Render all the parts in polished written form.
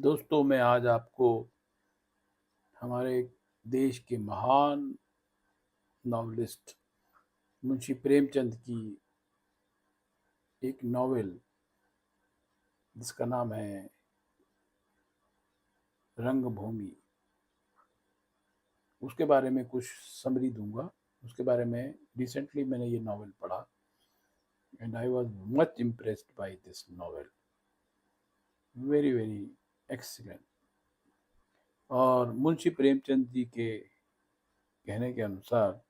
दोस्तों, मैं आज आपको हमारे देश के महान नॉवेलिस्ट मुंशी प्रेमचंद की एक नॉवेल जिसका नाम है रंगभूमि, उसके बारे में कुछ समरी दूंगा। उसके बारे में रिसेंटली मैंने ये नॉवेल पढ़ा and I was much impressed by this novel. Very very excellent. और मुंशी प्रेमचंद जी के कहने के अनुसार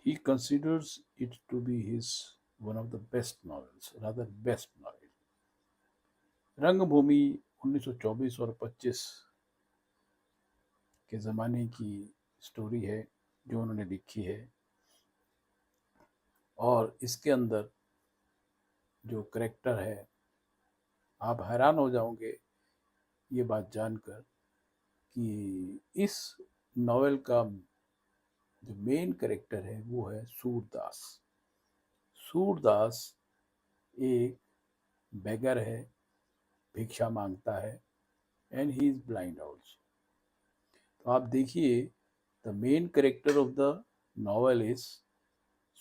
he considers it to be his one of the best novels, rather best novel। रंगभूमि 1924 और 25 के ज़माने की स्टोरी है जो उन्होंने लिखी है। और इसके अंदर जो करेक्टर है, आप हैरान हो जाओगे ये बात जानकर कि इस नॉवेल का जो मेन करेक्टर है वो है सूरदास। सूरदास एक बेगर है, भिक्षा मांगता है and he is blind also. तो आप देखिए, the main character of the novel is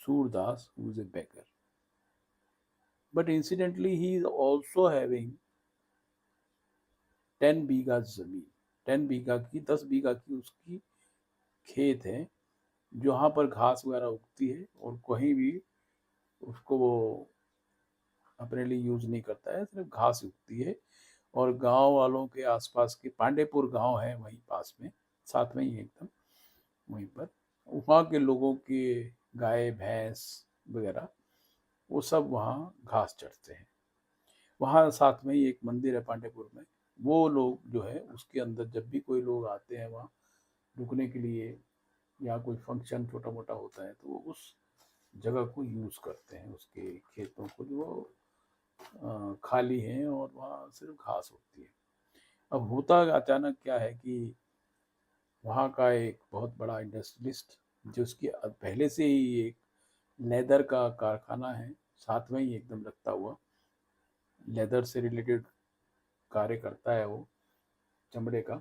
Surdas who is A beggar, but incidentally he is also having 10 बीघा जमीन। 10 बीघा की 10 बीघा की उसकी खेत है जहाँ पर घास वगैरह उगती है और कहीं भी उसको वो अपने लिए यूज नहीं करता है, सिर्फ घास उगती है। और गांव वालों के आसपास के पांडेपुर गांव है वहीं पास में, साथ में ही एकदम वहीं पर, वहाँ के लोगों के गाय भैंस वगैरह वो सब वहाँ घास चरते हैं। वहाँ साथ में ही एक मंदिर है पांडेपुर में। वो लोग जो है उसके अंदर जब भी कोई लोग आते हैं वहाँ रुकने के लिए या कोई फंक्शन छोटा मोटा होता है तो वो उस जगह को यूज करते हैं, उसके खेतों को जो खाली हैं और वहाँ सिर्फ घास होती है। अब होता अचानक क्या है कि वहाँ का एक बहुत बड़ा इंडस्ट्रियलिस्ट जो उसकी पहले से ही एक लेदर का कारखाना है साथ में ही एकदम लगता हुआ, लेदर से रिलेटेड कार्य करता है वो, चमड़े का,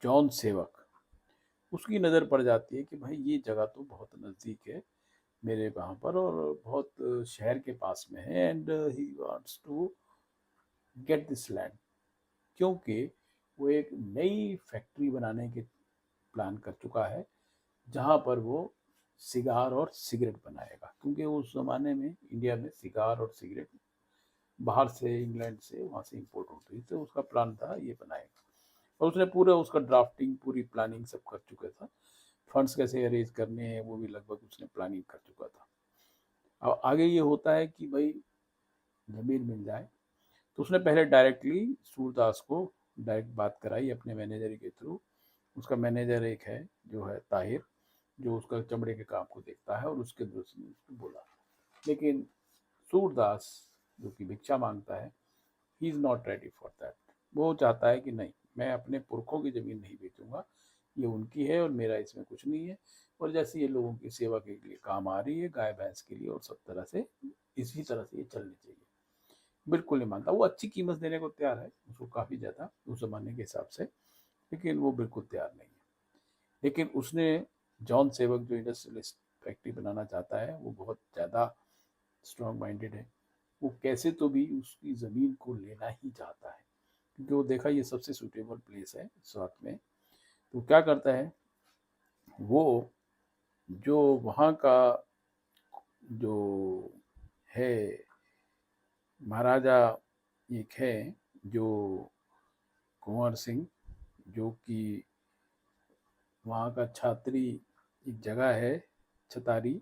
जॉन सेवक। उसकी नज़र पड़ जाती है कि भाई ये जगह तो बहुत नज़दीक है मेरे वहाँ पर और बहुत शहर के पास में है and he wants to get this land, क्योंकि वो एक नई फैक्ट्री बनाने के प्लान कर चुका है जहाँ पर वो सिगार और सिगरेट बनाएगा। क्योंकि उस ज़माने में इंडिया में सिगार और सिगरेट बाहर से, इंग्लैंड से, वहाँ से इंपोर्ट होती थी, तो उसका प्लान था ये बनाएगा। और उसने पूरा उसका ड्राफ्टिंग, पूरी प्लानिंग सब कर चुका था। फंड्स कैसे अरेंज करने हैं वो भी लगभग उसने प्लानिंग कर चुका था। अब आगे ये होता है कि भाई ज़मीन मिल जाए, तो उसने पहले डायरेक्टली सूरदास को डायरेक्ट बात कराई अपने मैनेजर के थ्रू। उसका मैनेजर एक है जो है ताहिर, जो उसका चमड़े के काम को देखता है, और उसके दोस्त ने उसको बोला। लेकिन सूरदास जो कि भिक्षा मांगता है, he is not ready for that. वो चाहता है कि नहीं, मैं अपने पुरखों की ज़मीन नहीं बेचूंगा, ये उनकी है और मेरा इसमें कुछ नहीं है। और जैसे ये लोगों की सेवा के लिए काम आ रही है, गाय भैंस के लिए, और सब तरह से इसी तरह से ये चलनी चाहिए। बिल्कुल नहीं मानता। वो अच्छी कीमत देने को तैयार है, उसको काफ़ी ज़्यादा उस ज़माने के हिसाब से, लेकिन वो बिल्कुल तैयार नहीं है। लेकिन उसने, जॉन सेवक जो इंडस्ट्रियलिस्ट फैक्ट्री बनाना चाहता है, वो बहुत ज़्यादा स्ट्रॉन्ग माइंडेड है। वो कैसे तो भी उसकी ज़मीन को लेना ही चाहता है, क्योंकि वो देखा ये सबसे सूटेबल प्लेस है साथ में। तो क्या करता है वो, जो वहाँ का जो है महाराजा एक है, जो कुंवर सिंह, जो कि वहाँ का छात्री एक जगह है छतारी,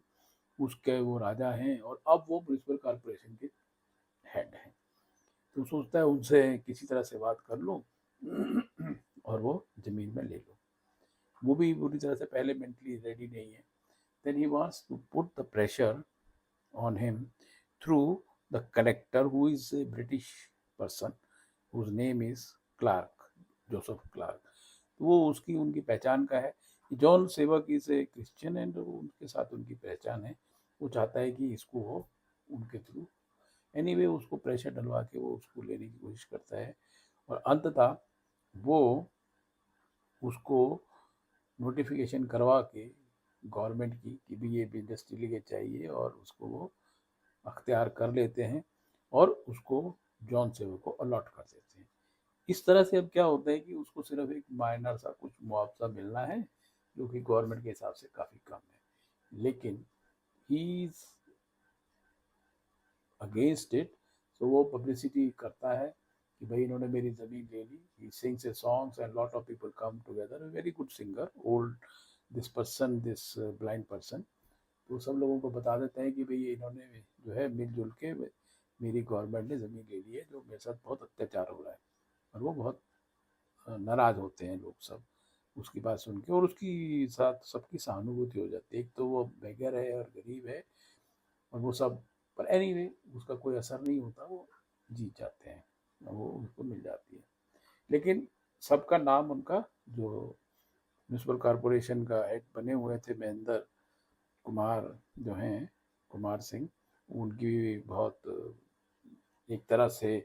उसके वो राजा हैं और अब वो म्यूनसिपल कॉरपोरेशन के हेड हैं। तो सोचता है उनसे किसी तरह से बात कर लो और वो जमीन में ले लो। वो भी पूरी तरह से पहले मेंटली रेडी नहीं है। Then he wants to put the pressure on him through the collector who is a British person whose name is Clark, Joseph Clark. तो वो उसकी, उनकी पहचान का है। जॉन सेवक इज ए क्रिश्चियन एंड उनके साथ उनकी पहचान है। वो चाहता है कि इसको वो उनके थ्रू एनीवे उसको प्रेशर डलवा के वो उसको लेने की कोशिश करता है। और अंततः वो उसको नोटिफिकेशन करवा के गवर्नमेंट की कि भी ये इंडस्ट्री लीगेज चाहिए, और उसको वो अख्तियार कर लेते हैं और उसको जॉन सेवर को अलॉट कर देते हैं। इस तरह से अब क्या होता है कि उसको सिर्फ एक माइनर सा कुछ मुआवजा मिलना है, जो कि गवर्नमेंट के हिसाब से काफ़ी कम है, लेकिन ही इज अगेंस्ट इट। सो वो पब्लिसिटी करता है कि भाई इन्होंने मेरी ज़मीन ले ली। He sings a songs and lot of people come together, very good singer, old this person, this blind person. तो सब लोगों को बता देते हैं कि भाई इन्होंने जो है मिलजुल के मेरी गवर्नमेंट ने ज़मीन ले ली है, जो मेरे साथ बहुत अत्याचार हो रहा है। और वो बहुत नाराज़ होते हैं लोग सब उसकी बात सुन के, और उसकी साथ सबकी सहानुभूति हो जाती है। एक तो वो बेघर है और गरीब है, और वो सब, पर एनीवे उसका कोई असर नहीं होता, वो जीत जाते हैं, वो उसको मिल जाती है। लेकिन सबका नाम, उनका जो म्यूनसिपल कॉरपोरेशन का हेड बने हुए थे महेंद्र कुमार जो हैं, कुमार सिंह, उनकी भी बहुत एक तरह से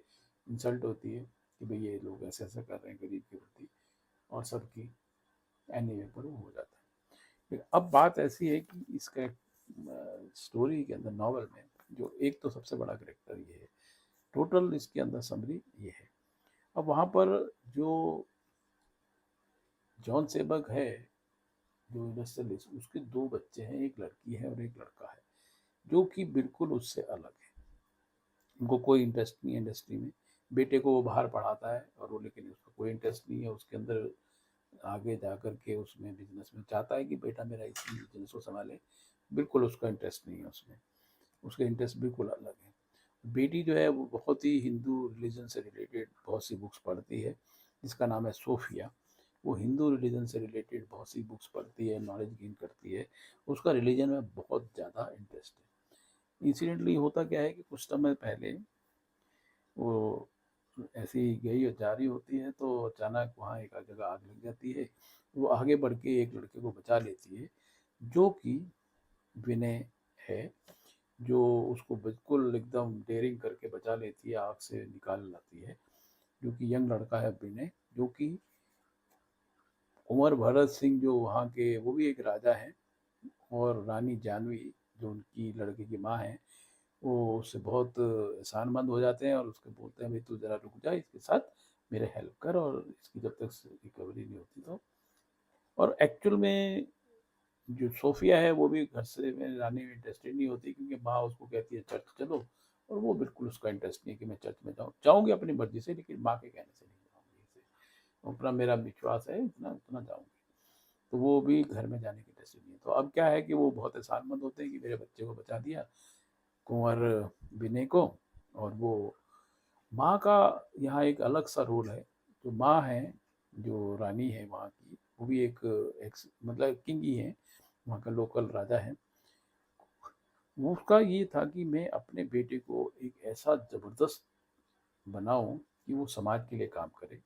इंसल्ट होती है कि भाई ये लोग ऐसे ऐसा कर रहे हैं गरीब के प्रति, और सबकी एनीवे पर वो हो जाता है। लेकिन अब बात ऐसी है कि इसका स्टोरी के अंदर, नॉवल में, जो एक तो सबसे बड़ा करेक्टर ये है, टोटल इसके अंदर समरी ये है। अब वहाँ पर जो जॉन सेबक है, जो इंडस्ट्रियलिस्ट, उसके दो बच्चे हैं, एक लड़की है और एक लड़का है, जो कि बिल्कुल उससे अलग है। उनको कोई इंटरेस्ट नहीं है इंडस्ट्री में। बेटे को वो बाहर पढ़ाता है, और वो, लेकिन उसका कोई इंटरेस्ट नहीं है उसके अंदर आगे जा कर के उसमें बिजनेस में, चाहता है कि बेटा मेरा इसी बिजनेस को संभाले, बिल्कुल उसका इंटरेस्ट नहीं है उसमें, उसका इंटरेस्ट बिल्कुल अलग है। बेटी जो है वो बहुत ही हिंदू रिलीजन से रिलेटेड बहुत सी बुक्स पढ़ती है, जिसका नाम है सोफिया। वो हिंदू रिलीजन से रिलेटेड बहुत सी बुक्स पढ़ती है, नॉलेज गेन करती है, उसका रिलीजन में बहुत ज़्यादा इंटरेस्ट है। इंसिडेंटली होता क्या है कि कुछ समय पहले वो ऐसे ही गई और जा रही होती है, तो अचानक वहाँ एक जगह आग लग जाती है। वो आगे बढ़ के एक लड़के को बचा लेती है, जो कि विनय है, जो उसको बिल्कुल एकदम डेयरिंग करके बचा लेती है, आग से निकाल लाती है। जो कि यंग लड़का है विनय, जो कि कुंवर भरत सिंह जो वहाँ के, वो भी एक राजा हैं, और रानी जानवी जो उनकी लड़के की माँ है, वो उससे बहुत एहसानमंद हो जाते हैं, और उसके बोलते हैं भाई तू ज़रा रुक जा इसके साथ, मेरे हेल्प कर, और इसकी जब तक रिकवरी नहीं होती तो। और एक्चुअल में जो सोफिया है वो भी घर से में रहने में इंटरेस्टेड नहीं होती, क्योंकि माँ उसको कहती है चर्च चलो, और वो बिल्कुल उसका इंटरेस्ट नहीं है कि मैं चर्च में जाऊँगी अपनी मर्जी से, लेकिन माँ के कहने से नहीं जाऊँगी, इसे अपना मेरा विश्वास है इतना उतना जाऊँगी। तो वो भी घर में जाने की इंटरेस्टेड नहीं है। तो अब क्या है कि वो बहुत एहसानमंद होते हैं कि मेरे बच्चे को बचा दिया, कुंवर विनय को। और वो माँ का यहाँ एक अलग सा रोल है। जो माँ है, जो रानी है वहाँ की, वो भी एक मतलब किंग ही है, वहाँ का लोकल राजा है। वो उसका ये था कि मैं अपने बेटे को एक ऐसा ज़बरदस्त बनाऊं कि वो समाज के लिए काम करे।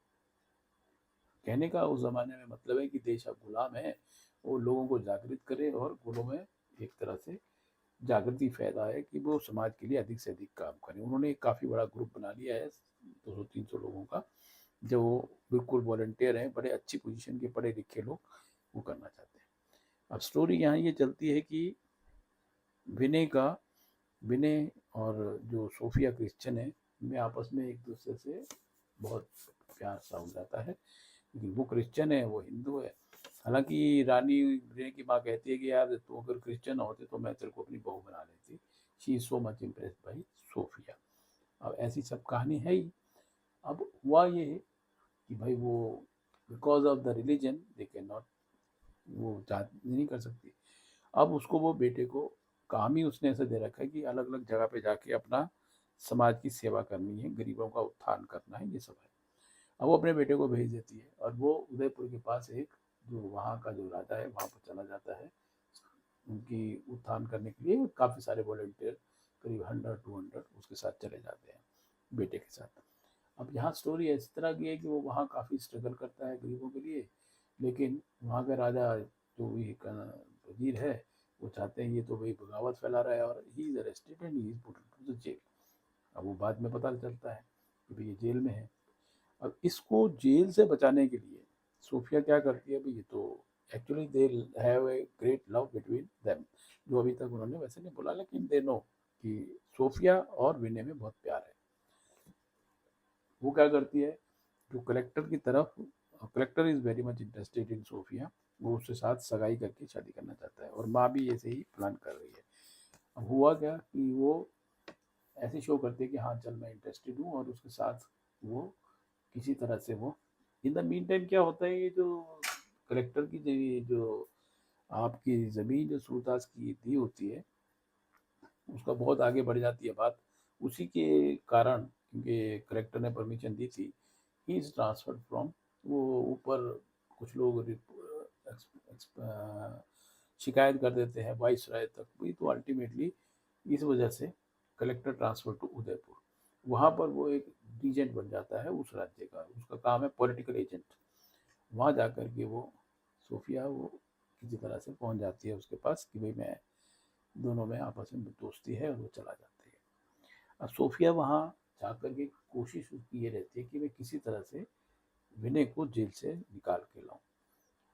कहने का उस ज़माने में मतलब है कि देश अब गुलाम है, वो लोगों को जागृत करे, और गुलों में एक तरह से जागृति फैलाए कि वो समाज के लिए अधिक से अधिक काम करें। उन्होंने एक काफ़ी बड़ा ग्रुप बना लिया है, 200-300 लोगों का, जो बिल्कुल वॉलंटियर हैं, बड़े अच्छी पोजीशन के पढ़े लिखे लोग, वो करना चाहते हैं। अब स्टोरी यहाँ ये चलती है कि विनय का विनय और जो सोफिया क्रिश्चियन है, उनमें आपस में एक दूसरे से बहुत प्यार सा हो जाता है, लेकिन वो क्रिश्चियन है, वो हिंदू है। हालांकि रानी विनय की माँ कहती है कि यार तू अगर क्रिश्चियन होते तो मैं तेरे को अपनी बहू बना लेती। She is so much impressed by Sophia. अब ऐसी सब कहानी है ही। अब हुआ ये कि भाई वो, because of the religion they can not, वो नहीं कर सकती। अब उसको, वो बेटे को काम ही उसने ऐसे दे रखा है कि अलग अलग जगह पे जाके अपना समाज की सेवा करनी है, गरीबों का उत्थान करना है, ये सब है। अब वो अपने बेटे को भेज देती है, और वो उदयपुर के पास एक, जो वहाँ का जो राजा है, वहाँ पर चला जाता है उनकी उत्थान करने के लिए। काफ़ी सारे वॉलेंटियर, करीब 100-200 उसके साथ चले जाते हैं बेटे के साथ। अब यहाँ स्टोरी इस तरह की है कि वो वहाँ काफ़ी स्ट्रगल करता है गरीबों के लिए, लेकिन वहाँ का राजा जो भी वजीर है, वो चाहते हैं ये तो भाई बगावत फैला रहा है, और he is arrested and he is put to the jail. अब वो बाद में पता चलता है कि भाई ये जेल में है। अब इसको जेल से बचाने के लिए सोफिया क्या करती है, भाई ये तो actually they have a great love between them, जो अभी तक उन्होंने वैसे नहीं बोला, लेकिन दे नो कि सोफिया और विनय में बहुत प्यार है। वो क्या करती है, जो कलेक्टर की तरफ, collector is very much interested in Sophia, वो उसके साथ सगाई करके शादी करना चाहता है, और माँ भी ऐसे ही प्लान कर रही है। अब हुआ क्या कि वो ऐसे शो करते हैं कि हाँ चल मैं इंटरेस्टेड हूँ, और उसके साथ वो किसी तरह से वो, इन द मीन टाइम क्या होता है, ये जो कलेक्टर की जो आपकी ज़मीन जो सूरदास की दी होती है, उसका बहुत आगे बढ़ जाती है बात, उसी के कारण, क्योंकि कलेक्टर ने परमिशन दी थी, ही इज़ ट्रांसफर्ड फ्रॉम, वो ऊपर कुछ लोग शिकायत कर देते हैं वाइस राय तक भी, तो अल्टीमेटली इस वजह से कलेक्टर ट्रांसफर टू उदयपुर, वहाँ पर वो एक रीजेंट बन जाता है उस राज्य का, उसका काम है पॉलिटिकल एजेंट। वहाँ जा कर के वो सोफिया वो किसी तरह से पहुँच जाती है उसके पास कि भाई मैं, दोनों में आपस में दोस्ती है, और वो चला जाती है। अब सोफिया वहाँ जा कर के कोशिश उसकी ये रहती है कि मैं किसी तरह से विनय को जेल से निकाल के लाऊं,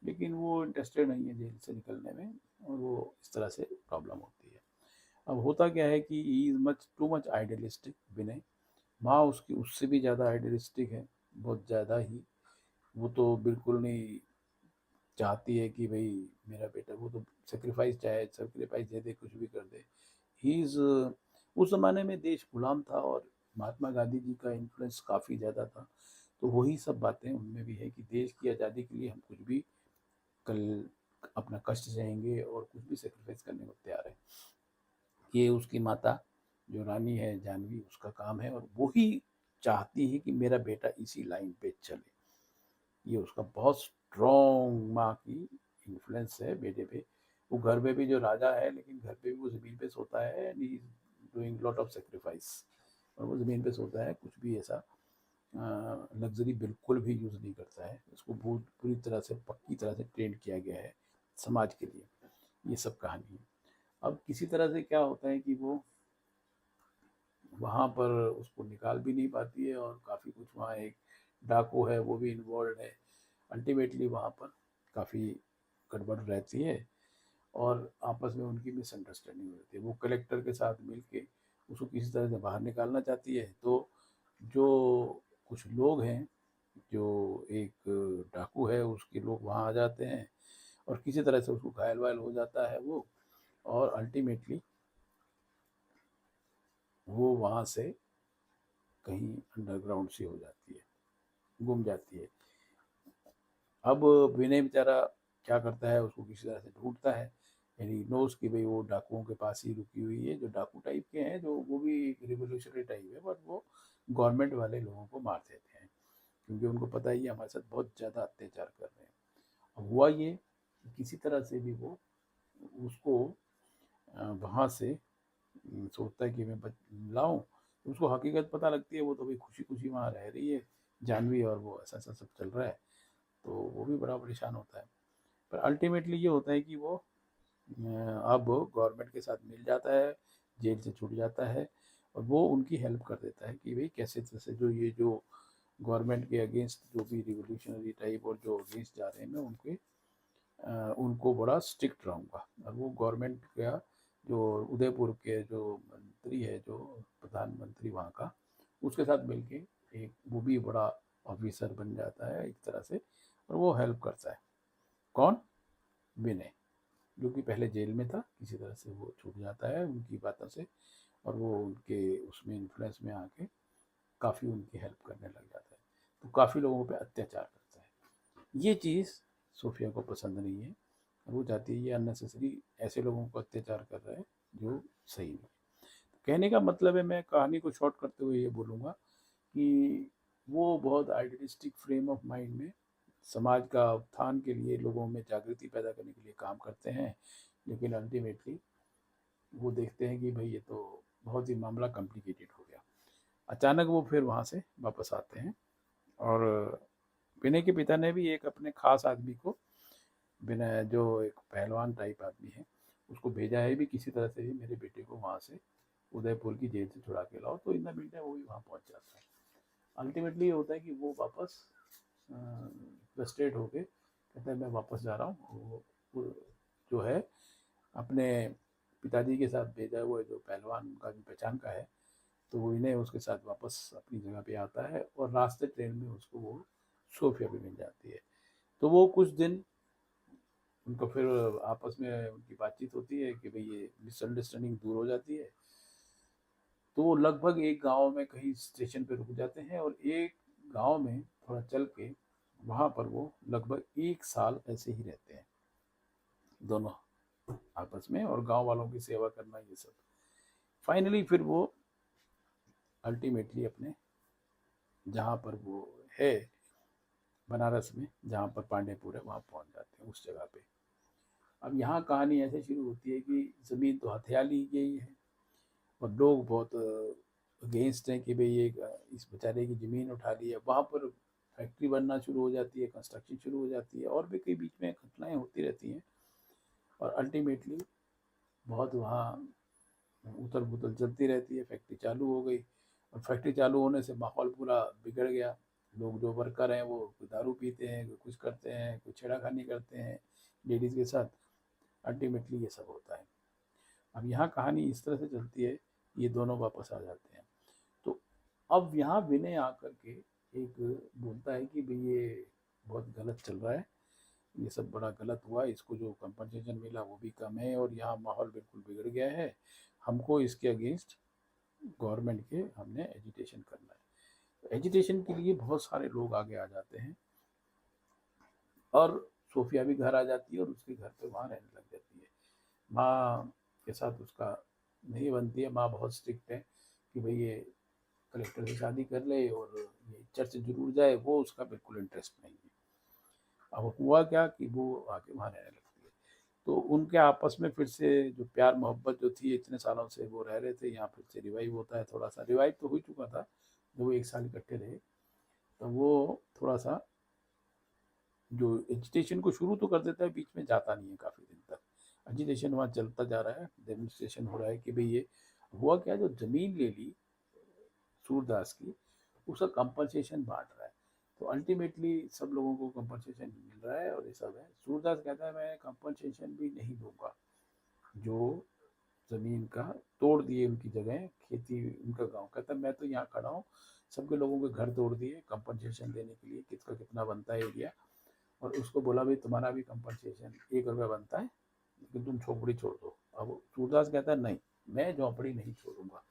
लेकिन वो इंटरेस्टेड नहीं है जेल से निकलने में, और वो इस तरह से प्रॉब्लम होती है। अब होता क्या है कि he is much too much idealistic Vinay, माँ उसकी उससे भी ज़्यादा आइडियलिस्टिक है, बहुत ज़्यादा ही। वो तो बिल्कुल नहीं चाहती है कि भाई मेरा बेटा, वो तो सेक्रीफाइस, चाहे सेक्रीफाइस दे दे, कुछ भी कर दे। ही इज़, उस ज़माने में देश गुलाम था, और महात्मा गांधी जी का इन्फ्लुएंस काफ़ी ज़्यादा था, तो वही सब बातें उनमें भी है कि देश की आज़ादी के लिए हम कुछ भी कल अपना कष्ट सहेंगे और कुछ भी सेक्रीफाइस करने को तैयार है। ये उसकी माता जो रानी है जानवी, उसका काम है, और वही चाहती है कि मेरा बेटा इसी लाइन पे चले। ये उसका बहुत स्ट्रॉन्ग माँ की इन्फ्लुएंस है बेटे पे। वो घर पे भी जो राजा है, लेकिन घर पे भी वो ज़मीन पे सोता है, and he is doing lot of sacrifice, और वो ज़मीन पे सोता है, कुछ भी ऐसा लग्जरी बिल्कुल भी यूज़ नहीं करता है। उसको बहुत पूरी तरह से पक्की तरह से ट्रेन किया गया है समाज के लिए। ये सब कहानी है। अब किसी तरह से क्या होता है कि वो वहाँ पर उसको निकाल भी नहीं पाती है, और काफ़ी कुछ, वहाँ एक डाकू है वो भी इन्वॉल्व है। अल्टीमेटली वहाँ पर काफ़ी गड़बड़ रहती है, और आपस में उनकी मिसअंडरस्टैंडिंग होती है। वो कलेक्टर के साथ मिलके उसको किसी तरह से बाहर निकालना चाहती है, तो जो कुछ लोग हैं, जो एक डाकू है उसके लोग वहाँ आ जाते हैं, और किसी तरह से उसको घायल वायल हो जाता है वो, और अल्टीमेटली वो वहाँ से कहीं अंडरग्राउंड सी हो जाती है, गुम जाती है। अब विनय बेचारा क्या करता है, उसको किसी तरह से ढूंढता है, यानी नोज कि भाई वो डाकुओं के पास ही रुकी हुई है, जो डाकू टाइप के हैं, जो वो भी रिवोल्यूशनरी टाइप है, बट वो गवर्नमेंट वाले लोगों को मार देते हैं, क्योंकि उनको पता ही है हमारे साथ बहुत ज़्यादा अत्याचार कर रहे हैं। अब हुआ ये कि किसी तरह से भी वो उसको वहाँ से सोचता है कि मैं लाऊं, तो उसको हकीकत पता लगती है, वो तो भाई खुशी खुशी वहाँ रह रही है जानवी, और वो ऐसा ऐसा सब चल रहा है, तो वो भी बड़ा परेशान होता है। पर अल्टीमेटली ये होता है कि वो अब गवर्नमेंट के साथ मिल जाता है, जेल से छूट जाता है, और वो उनकी हेल्प कर देता है कि भाई कैसे कैसे जो ये जो गवर्नमेंट के अगेंस्ट जो भी रिवोल्यूशनरी टाइप और जो अगेंस्ट जा रहे हैं, मैं उनके उनको बड़ा स्ट्रिक्ट रहूँगा। और वो गवर्नमेंट का जो उदयपुर के जो मंत्री है, जो प्रधानमंत्री वहाँ का, उसके साथ मिलके एक वो भी बड़ा ऑफिसर बन जाता है एक तरह से, और वो हेल्प करता है। कौन? विनय, जो कि पहले जेल में था, किसी तरह से वो छूट जाता है उनकी बातों से, और वो उनके उसमें इन्फ्लुएंस में आके काफ़ी उनकी हेल्प करने लग जाता है, तो काफ़ी लोगों पे अत्याचार करता है। ये चीज़ सोफिया को पसंद नहीं है, और वो चाहती है ये अननेसेसरी ऐसे लोगों को अत्याचार कर रहा है जो सही नहीं है। कहने का मतलब है, मैं कहानी को शॉर्ट करते हुए ये बोलूँगा कि वो बहुत आइडियलिस्टिक फ्रेम ऑफ माइंड में समाज का उत्थान के लिए, लोगों में जागृति पैदा करने के लिए काम करते हैं, लेकिन अल्टीमेटली वो देखते हैं कि भाई ये तो बहुत ही मामला कॉम्प्लिकेटेड हो गया। अचानक वो फिर वहाँ से वापस आते हैं, और विनय के पिता ने भी एक अपने खास आदमी को, विनय जो एक पहलवान टाइप आदमी है, उसको भेजा है भी किसी तरह से भी मेरे बेटे को वहाँ से उदयपुर की जेल से छुड़ा के लाओ, तो इन द मीन टाइम वो भी वहाँ पहुँच जाता है। अल्टीमेटली ये होता है कि वो वापस फ्रस्ट्रेट होके कहता है मैं वापस जा रहा हूँ। वो जो है अपने पिताजी के साथ भेजा हुआ जो पहलवान का भी पहचान का है, तो वो इन्हें उसके साथ वापस अपनी जगह पे आता है और रास्ते ट्रेन में उसको वो सोफिया भी मिल जाती है। तो वो कुछ दिन उनको फिर आपस में उनकी बातचीत होती है कि भाई ये मिसअंडरस्टैंडिंग दूर हो जाती है। तो वो लगभग एक गांव में कहीं स्टेशन पे रुक जाते हैं और एक गांव में थोड़ा चल के वहां पर वो लगभग 1 साल ऐसे ही रहते हैं दोनों आपस में, और गांव वालों की सेवा करना ये सब। फाइनली फिर वो अल्टीमेटली अपने जहाँ पर वो है बनारस में, जहाँ पर पांडेपुर है, वहाँ पहुँच जाते हैं उस जगह पे। अब यहाँ कहानी ऐसे शुरू होती है कि ज़मीन तो हथिया ली गई है और लोग बहुत अगेंस्ट हैं कि भाई ये इस बेचारे की ज़मीन उठा ली है। वहाँ पर फैक्ट्री बनना शुरू हो जाती है, कंस्ट्रक्शन शुरू हो जाती है, और भी कई बीच में घटनाएं होती रहती हैं। और अल्टीमेटली बहुत वहाँ उथल पुथल चलती रहती है। फैक्ट्री चालू हो गई और फैक्ट्री चालू होने से माहौल पूरा बिगड़ गया। लोग जो वर्कर हैं वो दारू पीते हैं, कुछ करते हैं, कुछ छेड़ाखानी करते हैं लेडीज़ के साथ। अल्टीमेटली ये सब होता है। अब यहाँ कहानी इस तरह से चलती है, ये दोनों वापस आ जाते हैं। तो अब यहाँ विनय आकर के एक बोलता है कि भाई ये बहुत गलत चल रहा है, ये सब बड़ा गलत हुआ, इसको जो कंपनसेशन मिला वो भी कम है और यहाँ माहौल बिल्कुल बिगड़ गया है। हमको इसके अगेंस्ट गवर्नमेंट के हमने एजिटेशन करना है। एजिटेशन के लिए बहुत सारे लोग आगे आ जाते हैं और सोफिया भी घर आ जाती है और उसके घर पे वहाँ रहने लग जाती है। माँ के साथ उसका नहीं बनती है। माँ बहुत स्ट्रिक्ट है कि भाई ये कलेक्टर से शादी कर ले और ये चर्च जरूर जाए, वो उसका बिल्कुल इंटरेस्ट नहीं है। अब हुआ क्या कि वो आके वहाँ रहने लगती है, तो उनके आपस में फिर से जो प्यार मोहब्बत जो थी इतने सालों से वो रह रहे थे, यहाँ फिर से रिवाइव होता है। थोड़ा सा रिवाइव तो हो चुका था जब वो 1 साल इकट्ठे रहे, तो वो थोड़ा सा जो एजिटेशन को शुरू तो कर देता है, बीच में जाता नहीं है काफ़ी दिन तक। एजिटेशन वहाँ चलता जा रहा है, डेमोन्स्ट्रेशन हो रहा है कि भाई ये हुआ क्या, जो ज़मीन ले ली सूरदास की उसका कंपनसेशन बांट रहा है। तो अल्टीमेटली सब लोगों को कंपनसेशन मिल रहा है और ये सब है। सूरदास कहता है मैं कंपनसेशन भी नहीं दूंगा, जो ज़मीन का तोड़ दिए उनकी जगह खेती उनका गांव। कहता है मैं तो यहाँ खड़ा हूँ, सबके लोगों के घर तोड़ दिए कंपनसेशन देने के लिए, किसका कितना बनता है एरिया। और उसको बोला भाई तुम्हारा भी कंपनसेशन 1 रुपया बनता है, लेकिन तुम झोपड़ी छोड़ दो। अब सूरदास कहता है नहीं, मैं झोपड़ी नहीं छोड़ूंगा,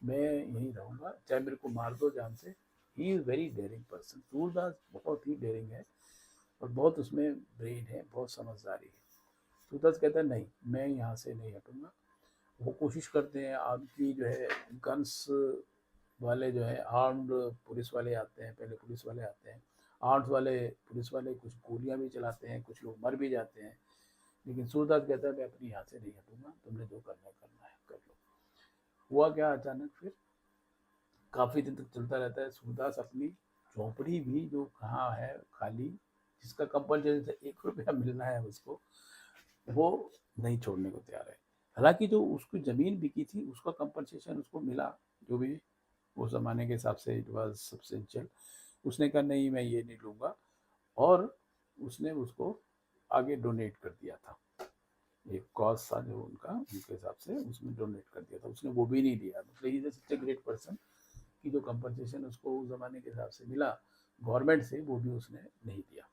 मैं यहीं रहूंगा, चाहे मेरे को मार दो जान से। He is very dairying person. Surdas बहुत ही डेयरिंग है और बहुत उसमें ब्रेन है, बहुत समझदारी है। सूरदास कहता है नहीं, मैं यहाँ से नहीं हटूंगा। वो कोशिश करते हैं, आपकी जो है गन्स वाले जो है आर्म्ड पुलिस वाले आते हैं, पहले पुलिस वाले आते हैं, आर्म्स वाले पुलिस वाले कुछ गोलियां भी चलाते हैं, कुछ लोग मर भी जाते हैं। लेकिन सूरदास कहता है मैं अपनी यहाँ से नहीं हटूंगा, तुमने जो करना है कर लो। हुआ क्या, अचानक फिर काफ़ी दिन तक चलता रहता है। सूरदास अपनी झोपड़ी भी जो कहाँ है खाली, जिसका कंपल्सन से 1 रुपया मिलना है उसको, वो नहीं छोड़ने को तैयार है। हालांकि जो उसकी ज़मीन बिकी थी उसका कंपनसेशन उसको मिला, जो भी उस ज़माने के हिसाब से इट वाज सब्सटेंशियल। उसने कहा नहीं मैं ये नहीं लूँगा, और उसने उसको आगे डोनेट कर दिया था। एक कॉज था जो उनका, उनके हिसाब से उसमें डोनेट कर दिया था, उसने वो भी नहीं लिया। मतलब he is such a great person कि जो कंपनसेशन उसको उस ज़माने के हिसाब से मिला गवर्नमेंट से, वो भी उसने नहीं दिया।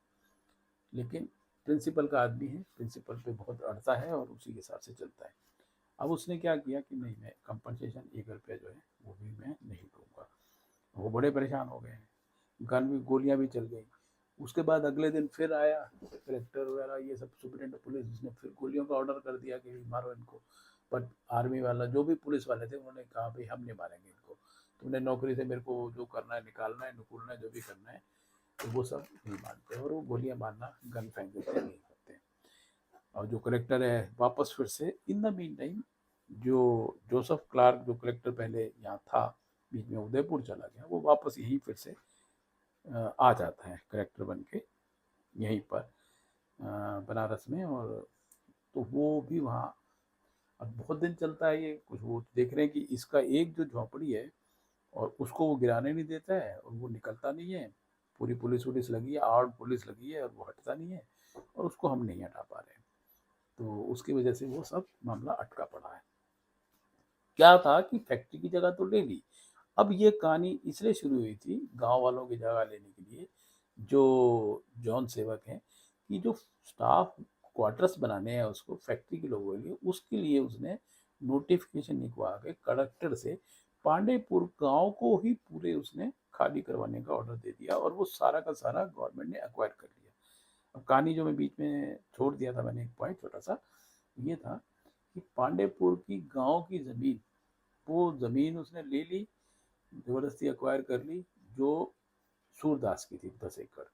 लेकिन प्रिंसिपल का आदमी है, प्रिंसिपल पे बहुत अड़ता है और उसी के हिसाब से चलता है। अब उसने क्या किया कि नहीं, मैं कंपनसेशन 1 रुपया जो है वो भी मैं नहीं दूंगा। वो बड़े परेशान हो गए हैं, गन भी गोलियां भी चल गई। उसके बाद अगले दिन फिर आया कलेक्टर वगैरह ये सब, सुप्रिटेंडेंट पुलिस, उसने फिर गोलियों का ऑर्डर कर दिया कि मारो इनको। बट आर्मी वाला जो भी पुलिस वाले थे उन्होंने कहा भाई हम नहीं मारेंगे इनको, तुमने नौकरी से मेरे को जो करना है निकालना है, नुकूलना है, जो भी करना है, तो वो सब नहीं मानते और वो गोलियां मारना गन फेंक देते हैं, नहीं करते। और जो कलेक्टर है वापस फिर से इन द मीन टाइम, जो जोसेफ क्लार्क जो कलेक्टर पहले यहाँ था, बीच में उदयपुर चला गया, वो वापस यहीं फिर से आ जाता है कलेक्टर बन के यहीं पर बनारस में। और तो वो भी वहाँ अब बहुत दिन चलता है ये कुछ, वो देख रहे हैं कि इसका एक जो झोपड़ी है और उसको वो गिराने नहीं देता है और वो निकलता नहीं है। पूरी पुलिस वुलिस लगी है, आर्म्ड पुलिस लगी है और वो हटता नहीं है और उसको हम नहीं हटा पा रहे हैं। तो उसकी वजह से वो सब मामला अटका पड़ा है। क्या था कि फैक्ट्री की जगह तो ले ली, अब ये कहानी इसलिए शुरू हुई थी गांव वालों की जगह लेने के लिए, जो जॉन सेवक हैं, कि जो स्टाफ क्वार्टर्स बनाने हैं उसको फैक्ट्री के लोगों के लिए, उसके लिए उसने नोटिफिकेशन लिखवा के कलेक्टर से पांडेपुर गांव को ही पूरे उसने खाली करवाने का ऑर्डर दे दिया और वो सारा का सारा गवर्नमेंट ने एक्वायर कर लिया। अब कहानी जो मैं बीच में छोड़ दिया था मैंने, एक पॉइंट छोटा सा ये था कि पांडेपुर की गांव की जमीन, वो जमीन उसने ले ली, जबरदस्ती एक्वायर कर ली, जो सूरदास की थी 10 एकड़।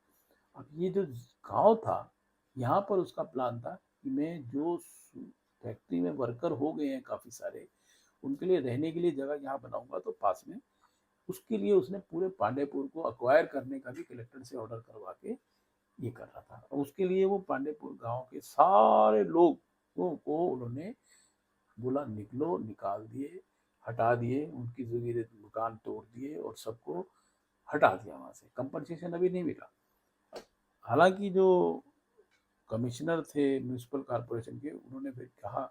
अब ये जो गांव था, यहाँ पर उसका प्लान था कि मैं जो फैक्ट्री में वर्कर हो गए हैं काफी सारे, उनके लिए रहने के लिए जगह यहाँ बनाऊंगा तो पास में, उसके लिए उसने पूरे पांडेपुर को अक्वायर करने का भी कलेक्टर से ऑर्डर करवा के ये कर रहा था। और उसके लिए वो पांडेपुर गांव के सारे लोगों को उन्होंने बोला निकलो, निकाल दिए, हटा दिए, उनकी जगह मकान तोड़ दिए और सबको हटा दिया वहां से। कंपनसेशन अभी नहीं मिला। हालांकि जो कमिश्नर थे म्यूनिसिपल कॉरपोरेशन के, उन्होंने फिर कहा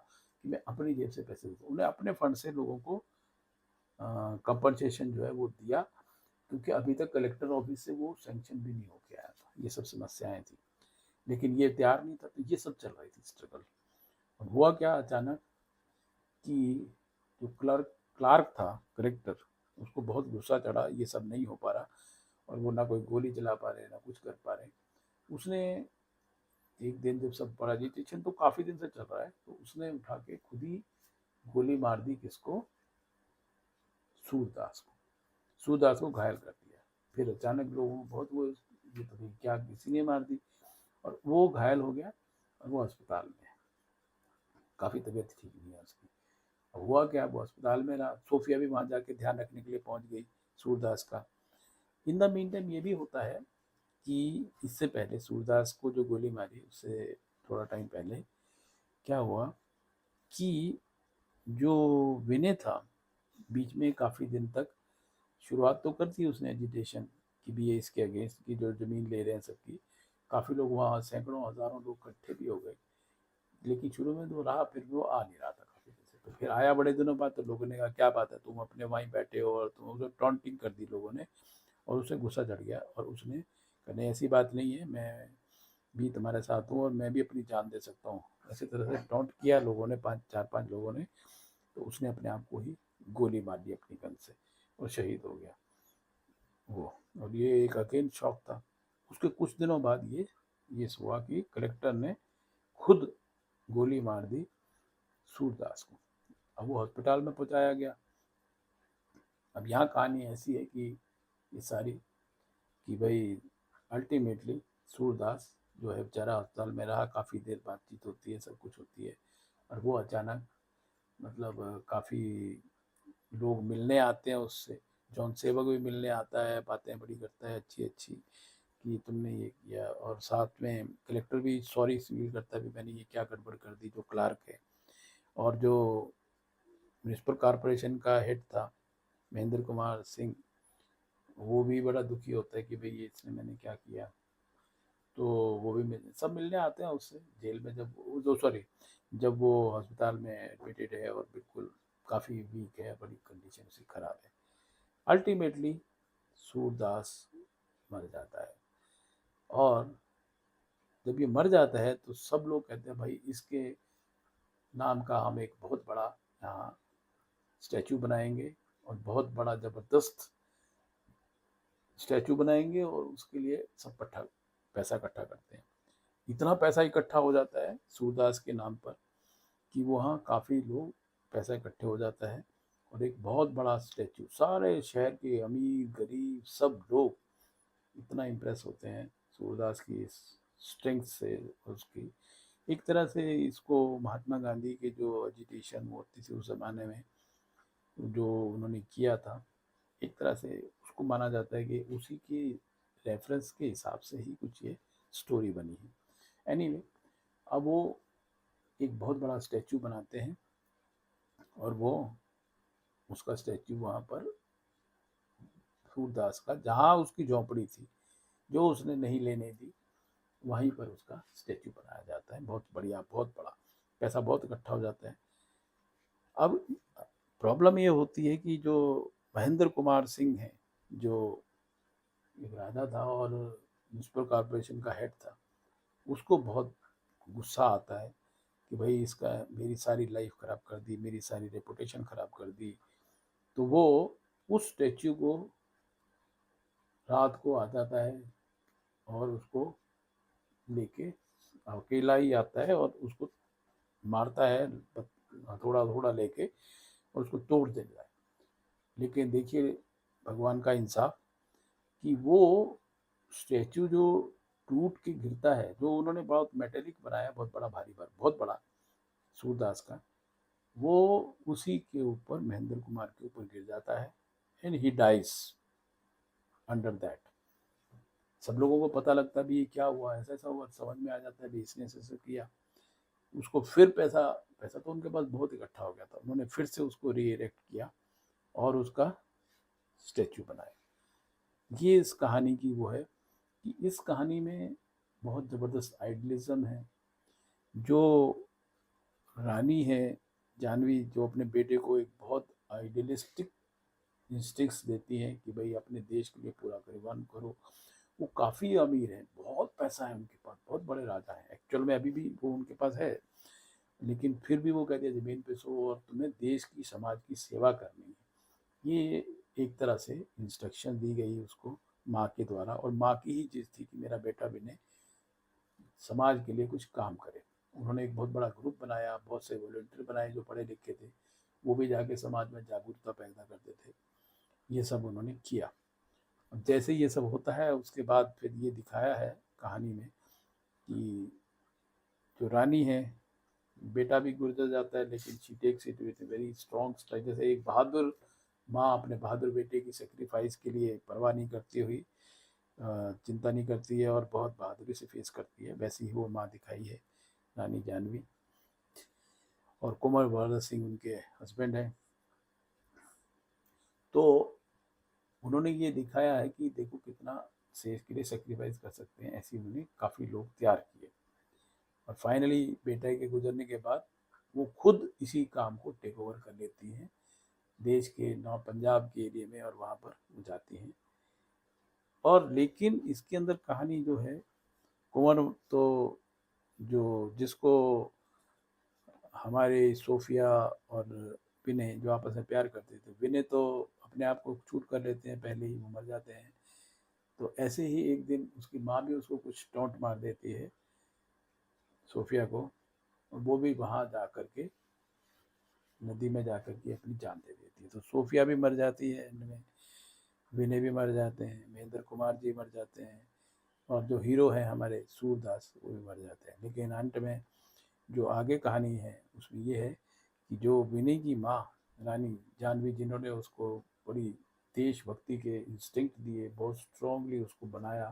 कि मैं अपनी जेब से पैसे दूँ, उन्हें अपने फंड से लोगों को कंपनसेशन जो है वो दिया, क्योंकि अभी तक कलेक्टर ऑफिस से वो सैंक्शन भी नहीं होके आया था। ये सब समस्याएं थी, लेकिन ये तैयार नहीं था, तो ये सब चल रही थी स्ट्रगल। और हुआ क्या अचानक कि जो क्लार्क था, कलेक्टर, उसको बहुत गुस्सा चढ़ा, ये सब नहीं हो पा रहा और वो ना कोई गोली चला पा रहे ना कुछ कर पा रहे। उसने एक दिन जब सब बड़ा एजिटेशन तो काफी दिन से चल रहा है, तो उसने उठा के खुद ही गोली मार दी, किसको? सूरदास को। सूरदास को घायल कर दिया। फिर अचानक लोगों को बहुत वो, ये तो क्या किसी ने मार दी, और वो घायल हो गया और वो अस्पताल में है। काफी तबीयत ठीक नहीं है उसकी। अब हुआ क्या, वो अस्पताल में रहा, सोफिया भी वहां जाके ध्यान रखने के लिए पहुंच गई सूरदास का। इन द मीन टाइम ये भी होता है कि इससे पहले सूरदास को जो गोली मारी, उससे थोड़ा टाइम पहले क्या हुआ कि जो विनय था, बीच में काफ़ी दिन तक शुरुआत तो कर दी उसने एजिटेशन कि भी ये इसके अगेंस्ट की जो ज़मीन ले रहे हैं सबकी, काफ़ी लोग वहाँ सैकड़ों हज़ारों लोग इकट्ठे भी हो गए। लेकिन शुरू में तो रहा, फिर वो आ नहीं रहा था काफ़ी दिन से, तो फिर आया बड़े दिनों बाद, तो लोगों ने कहा क्या बात है, तुम अपने वहीं बैठे हो, और तुम उसे टॉन्टिंग कर दी लोगों ने, और उसे गुस्सा चढ़ गया और उसने कहा नहीं ऐसी बात नहीं है, मैं भी तुम्हारे साथ हूँ और मैं भी अपनी जान दे सकता हूँ। ऐसी तरह से टॉन्ट किया लोगों ने, चार पांच लोगों ने, तो उसने अपने आप को ही गोली मार दी अपनी गन से और शहीद हो गया वो। और ये एक अगेन शॉक था। उसके कुछ दिनों बाद ये हुआ कि कलेक्टर ने खुद गोली मार दी सूरदास को। अब वो अस्पताल में पहुंचाया गया। अब यहाँ कहानी ऐसी है कि ये सारी, कि भाई अल्टीमेटली सूरदास जो है बेचारा अस्पताल में रहा, काफ़ी देर बातचीत होती है, सब कुछ होती है, और वो अचानक मतलब काफ़ी लोग मिलने आते हैं उससे। जॉन सेवक भी मिलने आता है, बातें बड़ी करता है अच्छी अच्छी कि तुमने ये किया, और साथ में कलेक्टर भी सॉरी फील करता है भी मैंने ये क्या गड़बड़ कर दी, जो क्लार्क है। और जो म्यूनिसिपल कॉरपोरेशन का हेड था महेंद्र कुमार सिंह, वो भी बड़ा दुखी होता है कि भाई ये इसने मैंने क्या किया। तो वो भी सब मिलने आते हैं उससे जेल में, जब जो सॉरी जब वो अस्पताल में एडमिटेड है और बिल्कुल काफ़ी वीक है, बड़ी कंडीशन उसकी ख़राब है। अल्टीमेटली सूरदास मर जाता है। और जब ये मर जाता है तो सब लोग कहते हैं भाई इसके नाम का हम एक बहुत बड़ा यहाँ स्टैचू बनाएंगे, और बहुत बड़ा ज़बरदस्त स्टैचू बनाएंगे, और उसके लिए सब पैसा इकट्ठा करते हैं। इतना पैसा इकट्ठा हो जाता है सूरदास के नाम पर कि वहाँ काफ़ी लोग, पैसा इकट्ठे हो जाता है, और एक बहुत बड़ा स्टैचू, सारे शहर के अमीर गरीब सब लोग इतना इम्प्रेस होते हैं सूरदास की स्ट्रेंथ से, उसकी एक तरह से इसको महात्मा गांधी के जो एजिटेशन होती थी उस ज़माने में, जो उन्होंने किया था, एक तरह से उसको माना जाता है कि उसी की रेफरेंस के हिसाब से ही कुछ ये स्टोरी बनी है। एनीवे, अब वो एक बहुत बड़ा स्टैचू बनाते हैं, और वो उसका स्टैचू वहाँ पर सूरदास का, जहाँ उसकी झोंपड़ी थी, जो उसने नहीं लेने दी, वहीं पर उसका स्टेचू बनाया जाता है। बहुत बढ़िया, बहुत बड़ा, पैसा बहुत इकट्ठा हो जाता है। अब प्रॉब्लम ये होती है कि जो महेंद्र कुमार सिंह है, जो एक राजा था और म्यूनसिपल कॉरपोरेशन का हेड था, उसको बहुत गुस्सा आता है कि भाई इसका मेरी सारी लाइफ खराब कर दी, मेरी सारी रेपुटेशन खराब कर दी। तो वो उस स्टैच्यू को रात को आ जाता है और उसको लेके अकेला ही आता है और उसको मारता है, थोड़ा थोड़ा लेके, और उसको तोड़ देता है। लेकिन देखिए भगवान का इंसाफ कि वो स्टैचू जो टूट के गिरता है, जो उन्होंने बहुत मेटेलिक बनाया, बहुत बड़ा भारी बार, बहुत बड़ा, सूरदास का, वो उसी के ऊपर, महेंद्र कुमार के ऊपर गिर जाता है and he dies under that. सब लोगों को पता लगता है भी ये क्या हुआ, ऐसा ऐसा हुआ, समझ में आ जाता है भी इसने ऐसे किया। उसको फिर पैसा पैसा तो उनके पास बहुत इकट्ठा हो गया था, उन्होंने फिर से उसको री इरेक्ट किया और उसका स्टेचू बनाया। ये इस कहानी की वो है कि इस कहानी में बहुत ज़बरदस्त आइडियलिज्म है। जो रानी है जानवी, जो अपने बेटे को एक बहुत आइडियलिस्टिक इंस्टिंक्ट्स देती है कि भाई अपने देश के लिए पूरा कुर्बान करो। वो काफ़ी अमीर है, बहुत पैसा है उनके पास, बहुत बड़े राजा हैं एक्चुअल में, अभी भी वो उनके पास है। लेकिन फिर भी वो कहते हैं ज़मीन पे सो और तुम्हें देश की, समाज की सेवा करनी है। ये एक तरह से इंस्ट्रक्शन दी गई उसको माँ के द्वारा, और माँ की ही चीज़ थी कि मेरा बेटा विनय समाज के लिए कुछ काम करे। उन्होंने एक बहुत बड़ा ग्रुप बनाया, बहुत से वॉलंटियर बनाए जो पढ़े लिखे थे, वो भी जाके समाज में जागरूकता पैदा करते थे। ये सब उन्होंने किया। अब जैसे ये सब होता है उसके बाद फिर ये दिखाया है कहानी में कि जो रानी है, बेटा भी गुजर जाता है लेकिन she takes it with very strong strike. जैसे एक बहादुर माँ अपने बहादुर बेटे की सेक्रीफाइस के लिए परवाह नहीं करती हुई, चिंता नहीं करती है और बहुत बहादुरी से फेस करती है, वैसी ही वो माँ दिखाई है रानी जानवी। और कुंवर बहादुर सिंह उनके हस्बैंड हैं। तो उन्होंने ये दिखाया है कि देखो कितना देश के लिए सेक्रीफाइस कर सकते हैं, ऐसे उन्होंने काफ़ी लोग तैयार किए। और फाइनली बेटे के गुजरने के बाद वो खुद इसी काम को टेक ओवर कर लेती हैं देश के नौ पंजाब के एरिया में, और वहाँ पर वो जाती हैं। और लेकिन इसके अंदर कहानी जो है, कुंवर तो जो जिसको हमारे सोफिया और विनय जो आपस में प्यार करते थे, विनय तो अपने आप को शूट कर लेते हैं, पहले ही वो मर जाते हैं। तो ऐसे ही एक दिन उसकी माँ भी उसको कुछ टोंट मार देती है सोफिया को, और वो भी वहाँ जा कर के नदी में जा कर के अपनी जान दे देती है। तो सोफिया भी मर जाती है एंड में, विनय भी मर जाते हैं, महेंद्र कुमार जी मर जाते हैं, और जो हीरो है हमारे सूरदास वो भी मर जाते हैं। लेकिन अंत में जो आगे कहानी है उसमें ये है कि जो विनय की माँ रानी जानवी, जिन्होंने उसको बड़ी देशभक्ति के इंस्टिंक्ट दिए, बहुत स्ट्रांगली उसको बनाया,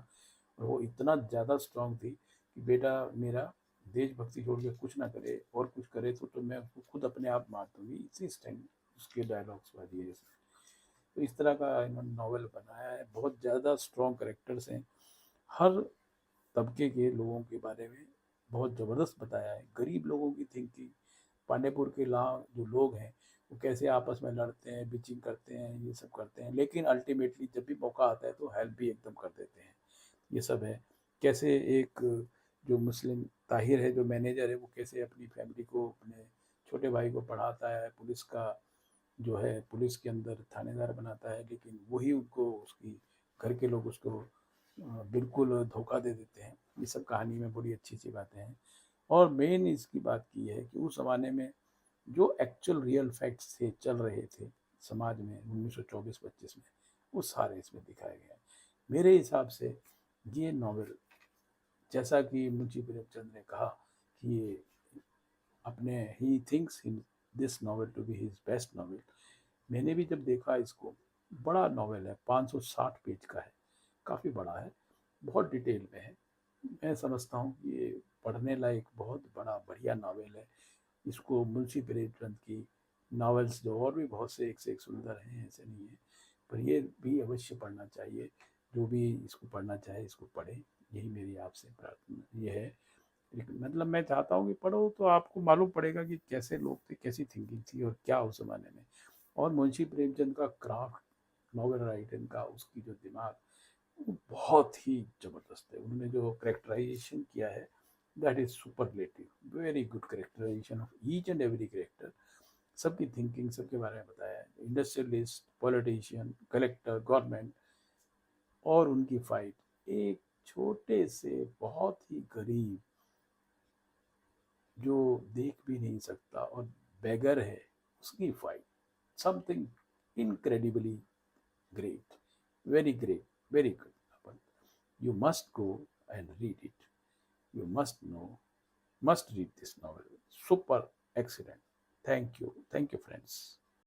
और वो इतना ज़्यादा स्ट्रांग थी कि बेटा मेरा देशभक्ति छोड़ के कुछ ना करे और कुछ करे तो मैं उसको खुद अपने आप मार दूंगी, इसी टाइम उसके डायलॉग्स वाली है। तो इस तरह का इन्होंने नॉवेल बनाया है, बहुत ज़्यादा स्ट्रॉन्ग करेक्टर्स हैं, हर तबके के लोगों के बारे में बहुत ज़बरदस्त बताया है। गरीब लोगों की थिंकिंग, पांडेपुर के जो लोग हैं वो कैसे आपस में लड़ते हैं, बिचिंग करते हैं, ये सब करते हैं, लेकिन अल्टीमेटली जब भी मौका आता है तो हेल्प भी एकदम कर देते हैं। ये सब है। कैसे एक जो मुस्लिम ताहिर है, जो मैनेजर है, वो कैसे अपनी फैमिली को, अपने छोटे भाई को पढ़ाता है, पुलिस का जो है पुलिस के अंदर थानेदार बनाता है, लेकिन वही उनको, उसकी घर के लोग उसको बिल्कुल धोखा दे देते हैं। ये सब कहानी में बड़ी अच्छी अच्छी बातें हैं। और मेन इसकी बात की है कि उस ज़माने में जो एक्चुअल रियल फैक्ट्स थे, चल रहे थे समाज में 1924-25 में, वो सारे इसमें दिखाए गए हैं। मेरे हिसाब से ये नॉवेल, जैसा कि मुंशी प्रेमचंद ने कहा कि ये अपने he thinks in this novel to be his best novel. मैंने भी जब देखा इसको, बड़ा नॉवेल है, 560 पेज का है, काफ़ी बड़ा है, बहुत डिटेल में है। मैं समझता हूँ कि ये पढ़ने लायक बहुत बड़ा बढ़िया नॉवेल है। इसको मुंशी प्रेमचंद की नॉवेल्स जो और भी बहुत से एक से एक सुंदर हैं, ऐसे नहीं है, पर ये भी अवश्य पढ़ना चाहिए। जो भी इसको पढ़ना चाहे इसको पढ़े, यही मेरी आपसे प्रार्थना ये है। मतलब मैं चाहता हूँ कि पढ़ो तो आपको मालूम पड़ेगा कि कैसे लोग थे, कैसी थिंकिंग थी और क्या उस ज़माने में। और मुंशी प्रेमचंद का क्राफ्ट नॉवल राइटिंग का, उसकी जो दिमाग, वो बहुत ही ज़बरदस्त है। उन्होंने जो करेक्टराइजेशन किया है, that is superlative, very good characterization of each and every character. सबकी थिंकिंग, सबके बारे में बताया है, इंडस्ट्रियलिस्ट, पॉलिटिशियन, कलेक्टर, गवर्नमेंट, और उनकी फाइट एक छोटे से बहुत ही गरीब, जो देख भी नहीं सकता और बेगर है, उसकी fight, something incredibly great, very great, very good. You must go and read it. You must know, must read this novel. Super excellent. Thank you. Thank you, friends.